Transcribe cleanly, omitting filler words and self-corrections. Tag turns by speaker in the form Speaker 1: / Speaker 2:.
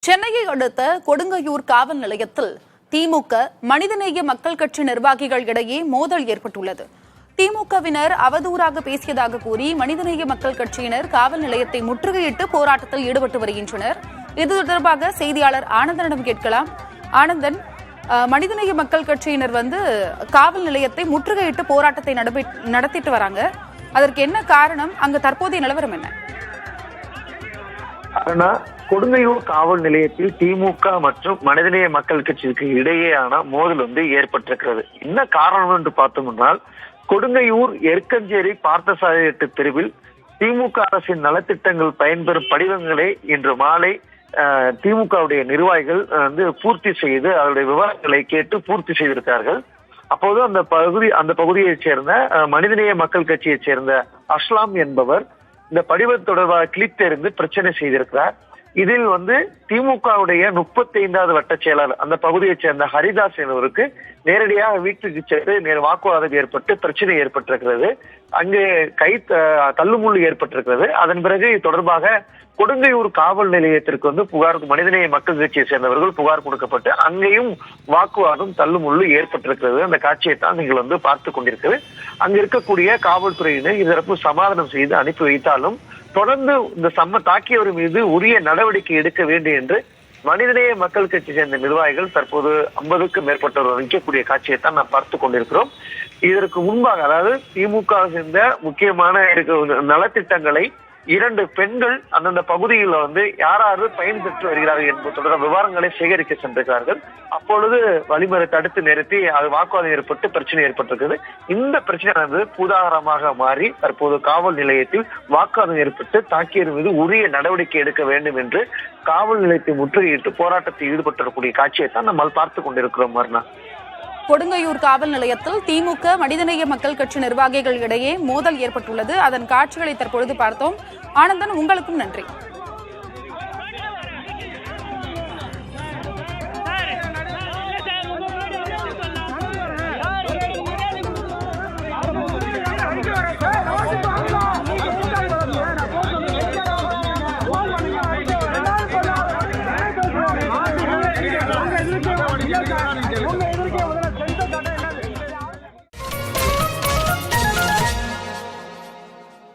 Speaker 1: சென்னையை அடுத்த கொடுங்கையூர் காவல் நிலையத்தில் திமுக மனிதநேய மக்கள் கட்சி நிர்வாகிகள் இடையே மோதல் ஏற்பட்டுள்ளது. திமுகவினர் அவதூறாக பேசியதாக கூறி மனிதநேய மக்கள் கட்சியினர் காவல் நிலையத்தை முற்றுகையிட்டு போராட்டத்தில் ஈடுபட்டு வருகின்றனர். இது தொடர்பாக செய்தியாளர் ஆனந்தனிடம் கேட்கலாம். ஆனந்தன், மனிதநேய மக்கள் கட்சியினர் காவல் நிலையத்தை முற்றுகையிட்டு போராட்டத்தை நடத்திட்டு வராங்க. அதற்கு என்ன காரணம்? அங்கு தற்போதைய நிலவரம் என்ன?
Speaker 2: கொடுங்கையூர் காவல் நிலையத்தில் திமுக மற்றும் மனிதநேய மக்கள் கட்சிக்கு இடையேயான மோதல் ஏற்பட்டிருக்கிறது. என்ன காரணம் என்று பார்த்தோம்னால், கொடுங்கையூர் எருக்கஞ்சேரி பார்த்தசாரதி தெருவில் திமுக அரசின் நலத்திட்டங்கள் பயன்பெறும் படிவங்களை இன்று மாலை திமுகவுடைய நிர்வாகிகள் பூர்த்தி செய்து அவருடைய விவரங்களை கேட்டு பூர்த்தி செய்திருக்கிறார்கள். அப்போது அந்த பகுதியைச் சேர்ந்த மனிதநேய மக்கள் கட்சியைச் சேர்ந்த அஸ்லாம் என்பவர் இந்த படிவம் தொடர்பாக கிளித்தெறிந்து பிரச்சனை செய்திருக்கிறார். இதில் திமுகவுடைய 35வது வட்ட செயலாளர் அந்த பகுதியைச் சேர்ந்த ஹரிதாஸ் என்பவருக்கு நேரடியாக வீட்டுக்கு சென்று வாக்குவாதம் ஏற்பட்டு பிரச்சனை ஏற்பட்டிருக்கிறது. அங்கு தள்ளுமுள்ளு ஏற்பட்டிருக்கிறது. அதன் பிறகு தொடர்பாக கொடுங்கையூர் காவல் நிலையத்திற்கு புகார் மனிதநேய மக்கள் கட்சியை சேர்ந்தவர்கள் புகார் கொடுக்கப்பட்டு அங்கேயும் வாக்குவாதம் தள்ளுமுள்ளு ஏற்பட்டிருக்கிறது. அந்த காட்சியை தான் நீங்கள் பார்த்து கொண்டிருக்கிறது. அங்க இருக்கக்கூடிய காவல்துறையினர் இதற்கு சமாதானம் செய்து அனுப்பி வைத்தாலும் தொடர்ந்து இந்த தாக்கியவர் மீது உரிய நடவடிக்கை எடுக்க வேண்டும் என்று மனிதநேய மக்கள் கட்சி சேர்ந்த நிர்வாகிகள் தற்போது 50க்கும் மேற்பட்டவர்கள் நிற்கக்கூடிய காட்சியை தான் நாம் பார்த்து கொண்டிருக்கிறோம். இதற்கு முன்பாக, அதாவது திமுக சேர்ந்த முக்கியமான நலத்திட்டங்களை 2 பெண்கள் அந்தந்த பகுதியில் யாராவது பயன்பெற்று வருகிறார்கள் என்பது தொடர்பான விவரங்களை சேகரிக்க சென்றிருக்கிறார்கள். அப்பொழுது வழிமுறை தடுத்து நிறுத்தி அது வாக்குவாதம் ஏற்பட்டு பிரச்சனை ஏற்பட்டிருக்கிறது. இந்த பிரச்சனை பூதாகரமாக மாறி தற்போது காவல் நிலையத்தில் வாக்குவாதம் ஏற்பட்டு தாக்கியவர் மீது உரிய நடவடிக்கை எடுக்க வேண்டும் என்று காவல் நிலையத்தை முற்றுகையிட்டு போராட்டத்தில் ஈடுபட்டிருக்கக்கூடிய காட்சியை தான் நம்மால் பார்த்து கொண்டிருக்கிறோம். மர்னா,
Speaker 1: கொடுங்கையூர் காவல் நிலையத்தில் திமுக மனிதநேய மக்கள் கட்சி நிர்வாகிகள் இடையே மோதல் ஏற்பட்டுள்ளது. அதன் காட்சிகளை தற்பொழுது பார்த்தோம். ஆனந்தன், உங்களுக்கும் நன்றி.